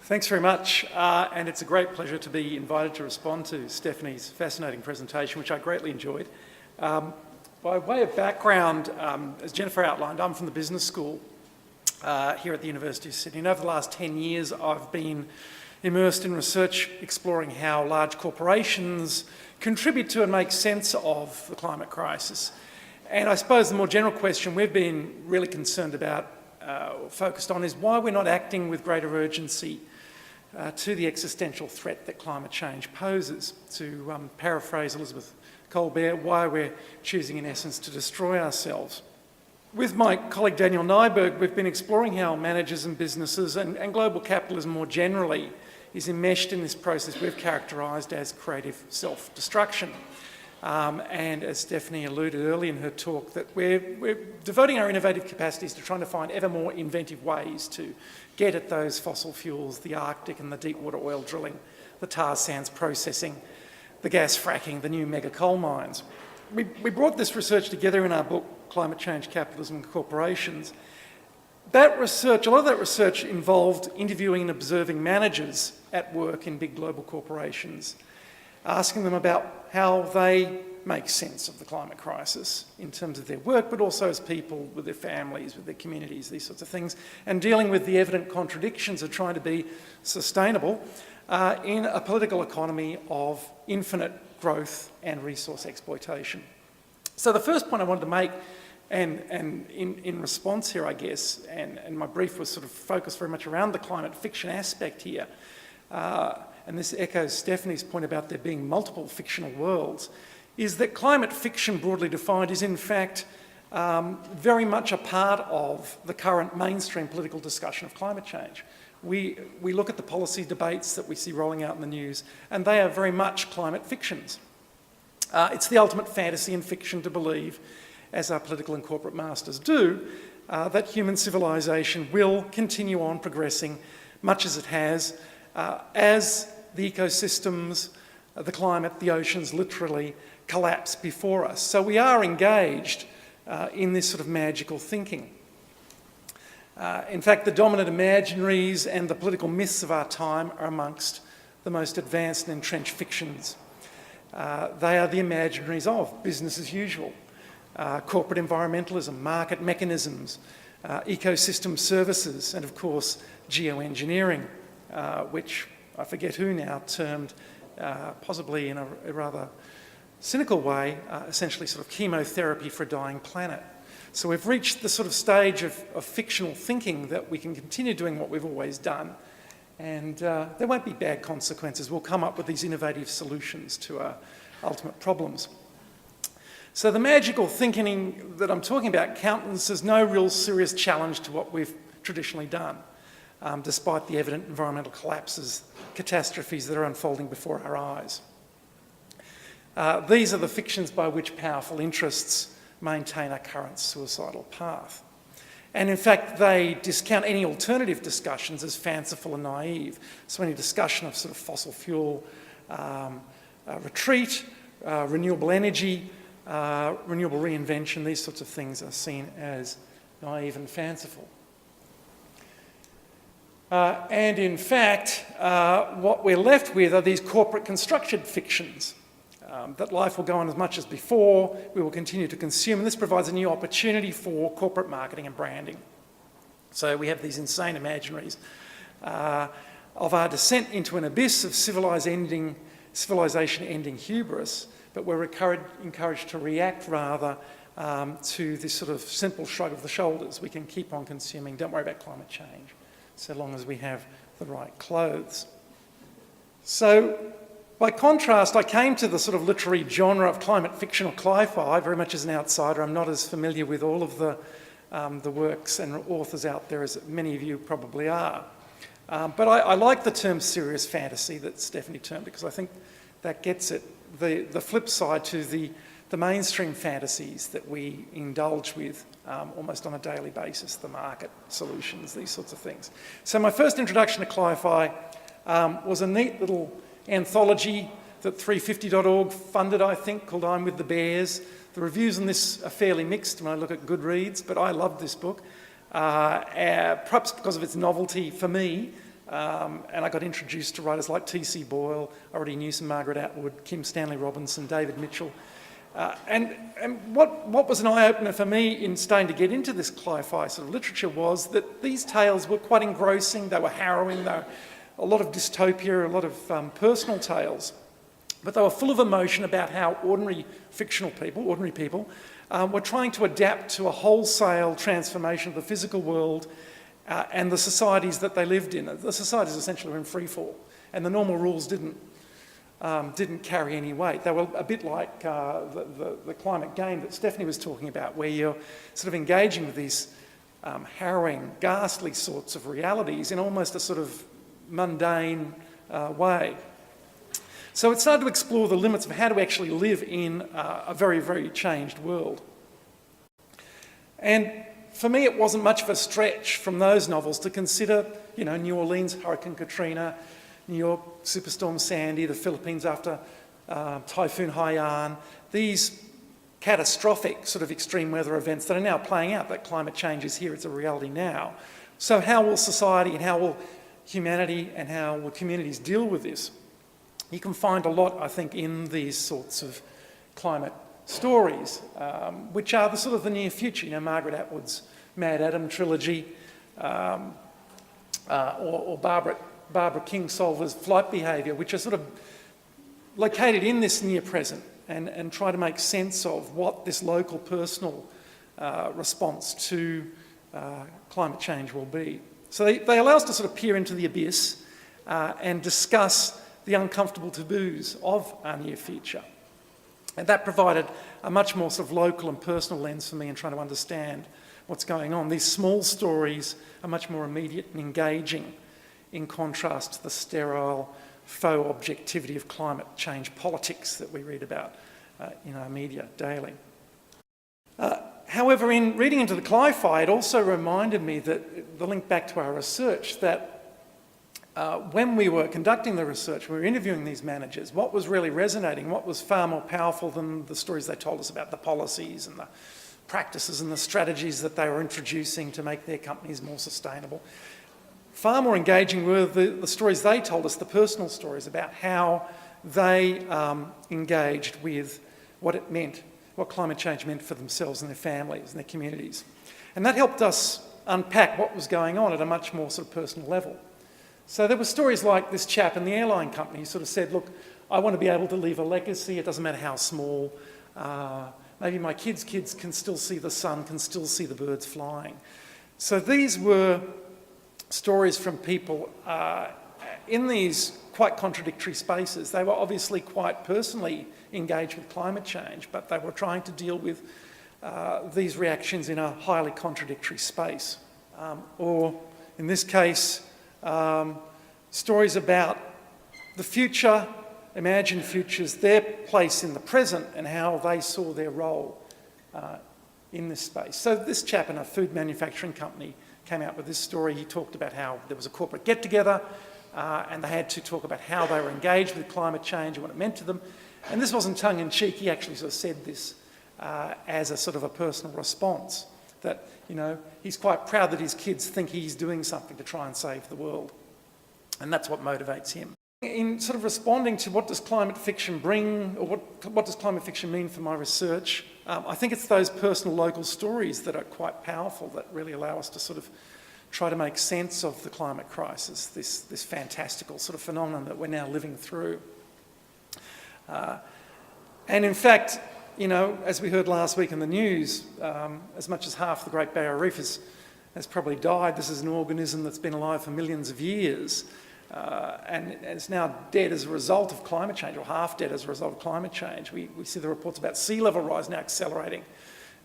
Thanks very much, and it's a great pleasure to be invited to respond to Stephanie's fascinating presentation, which I greatly enjoyed. By way of background, as Jennifer outlined, I'm from the business school here at the University of Sydney, and over the last 10 years I've been immersed in research exploring how large corporations contribute to and make sense of the climate crisis. And I suppose the more general question we've been really concerned about, focused on, is why we're not acting with greater urgency to the existential threat that climate change poses. To paraphrase Elizabeth Colbert, why we're choosing in essence to destroy ourselves. With my colleague Daniel Nyberg, we've been exploring how managers and businesses and global capitalism more generally is enmeshed in this process we've characterised as creative self-destruction. And as Stephanie alluded early in her talk, that we're devoting our innovative capacities to trying to find ever more inventive ways to get at those fossil fuels, the Arctic and the deep water oil drilling, the tar sands processing, the gas fracking, the new mega coal mines. We brought this research together in our book, Climate Change, Capitalism and Corporations. That research, a lot of that research involved interviewing and observing managers at work in big global corporations, asking them about how they make sense of the climate crisis in terms of their work, but also as people with their families, with their communities, these sorts of things, and dealing with the evident contradictions of trying to be sustainable in a political economy of infinite growth and resource exploitation. So the first point I wanted to make, and in response here, I guess, and my brief was sort of focused very much around the climate fiction aspect here, and this echoes Stephanie's point about there being multiple fictional worlds, is that climate fiction, broadly defined, is in fact very much a part of the current mainstream political discussion of climate change. We look at the policy debates that we see rolling out in the news, and they are very much climate fictions. It's the ultimate fantasy and fiction to believe, as our political and corporate masters do, that human civilization will continue on progressing much as it has, as the ecosystems, the climate, the oceans literally collapse before us. So we are engaged in this sort of magical thinking. In fact, the dominant imaginaries and the political myths of our time are amongst the most advanced and entrenched fictions. They are the imaginaries of business as usual, corporate environmentalism, market mechanisms, ecosystem services, and of course geoengineering, which I forget who now termed, possibly in a rather cynical way, essentially sort of chemotherapy for a dying planet. So we've reached the sort of stage of fictional thinking that we can continue doing what we've always done, and there won't be bad consequences. We'll come up with these innovative solutions to our ultimate problems. So the magical thinking that I'm talking about countenances no real serious challenge to what we've traditionally done, despite the evident environmental collapses, catastrophes that are unfolding before our eyes. These are the fictions by which powerful interests maintain our current suicidal path. And in fact, they discount any alternative discussions as fanciful and naive. So any discussion of sort of fossil fuel retreat, renewable energy, renewable reinvention, these sorts of things are seen as naive and fanciful. And in fact, what we're left with are these corporate constructed fictions. That life will go on as much as before, we will continue to consume, and this provides a new opportunity for corporate marketing and branding. So we have these insane imaginaries of our descent into an abyss of civilization-ending hubris, but we're encouraged to react rather to this sort of simple shrug of the shoulders. We can keep on consuming, don't worry about climate change, so long as we have the right clothes. So, by contrast, I came to the sort of literary genre of climate fiction or Cli Fi very much as an outsider. I'm not as familiar with all of the works and authors out there as many of you probably are. But I like the term serious fantasy that Stephanie termed, because I think that gets it, the flip side to the mainstream fantasies that we indulge with almost on a daily basis, the market solutions, these sorts of things. So my first introduction to Cli Fi was a neat little anthology that 350.org funded, I think, called I'm With the Bears. The reviews on this are fairly mixed when I look at Goodreads, but I loved this book, perhaps because of its novelty for me, and I got introduced to writers like T.C. Boyle. I already knew some Margaret Atwood, Kim Stanley Robinson, David Mitchell. And what was an eye-opener for me in starting to get into this Cli Fi sort of literature was that these tales were quite engrossing, they were harrowing, they were a lot of dystopia, a lot of personal tales, but they were full of emotion about how ordinary fictional people, were trying to adapt to a wholesale transformation of the physical world and the societies that they lived in. The societies essentially were in freefall, and the normal rules didn't carry any weight. They were a bit like the climate game that Stephanie was talking about, where you're sort of engaging with these harrowing, ghastly sorts of realities in almost a sort of mundane way. So it started to explore the limits of how to actually live in a very, very changed world. And for me, it wasn't much of a stretch from those novels to consider, you know, New Orleans, Hurricane Katrina, New York, Superstorm Sandy, the Philippines after Typhoon Haiyan, these catastrophic sort of extreme weather events that are now playing out, that climate change is here, it's a reality now. So how will society and how will humanity and how will communities deal with this? You can find a lot, I think, in these sorts of climate stories, which are the sort of the near future. You know, Margaret Atwood's Mad Adam trilogy, or Barbara Kingsolver's Flight Behaviour, which are sort of located in this near present and try to make sense of what this local personal response to climate change will be. So they allow us to sort of peer into the abyss and discuss the uncomfortable taboos of our near future. And that provided a much more sort of local and personal lens for me in trying to understand what's going on. These small stories are much more immediate and engaging, in contrast to the sterile, faux objectivity of climate change politics that we read about in our media daily. However, in reading into the Cli Fi, it also reminded me that the link back to our research, that when we were conducting the research, we were interviewing these managers, what was really resonating, what was far more powerful than the stories they told us about the policies and the practices and the strategies that they were introducing to make their companies more sustainable. Far more engaging were the stories they told us, the personal stories about how they engaged with what it meant, what climate change meant for themselves and their families and their communities. And that helped us unpack what was going on at a much more sort of personal level. So there were stories like this chap in the airline company who sort of said, look, I want to be able to leave a legacy, it doesn't matter how small. Maybe my kids' kids can still see the sun, can still see the birds flying. So these were stories from people in these quite contradictory spaces. They were obviously quite personally engaged with climate change, but they were trying to deal with these reactions in a highly contradictory space. Or in this case, stories about the future, imagined futures, their place in the present and how they saw their role in this space. So this chap in a food manufacturing company came out with this story. He talked about how there was a corporate get-together and they had to talk about how they were engaged with climate change and what it meant to them. And this wasn't tongue-in-cheek. He actually sort of said this as a sort of a personal response, that, you know, he's quite proud that his kids think he's doing something to try and save the world. And that's what motivates him. In sort of responding to what does climate fiction bring, or what does climate fiction mean for my research, I think it's those personal local stories that are quite powerful, that really allow us to sort of try to make sense of the climate crisis, this fantastical sort of phenomenon that we're now living through. And in fact, you know, as we heard last week in the news, as much as half the Great Barrier Reef has probably died. This is an organism that's been alive for millions of years, and it's now dead as a result of climate change, or half dead as a result of climate change. We see the reports about sea level rise now accelerating,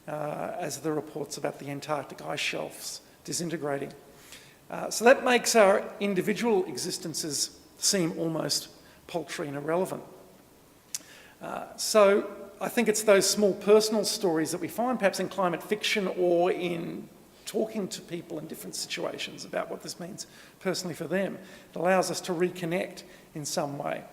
as the reports about the Antarctic ice shelves disintegrating. So that makes our individual existences seem almost paltry and irrelevant. So I think it's those small personal stories that we find perhaps in climate fiction or in talking to people in different situations about what this means personally for them. It allows us to reconnect in some way.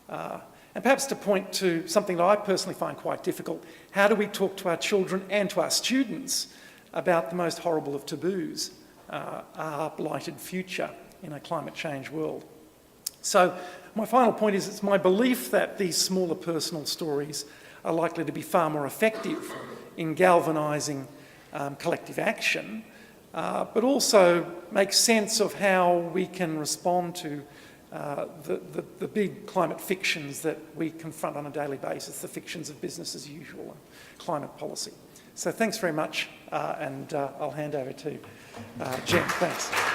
And perhaps to point to something that I personally find quite difficult, how do we talk to our children and to our students about the most horrible of taboos, our blighted future, in a climate change world. So my final point is it's my belief that these smaller personal stories are likely to be far more effective in galvanising collective action, but also make sense of how we can respond to the big climate fictions that we confront on a daily basis, the fictions of business as usual and climate policy. So thanks very much, and I'll hand over to Jen. Thanks.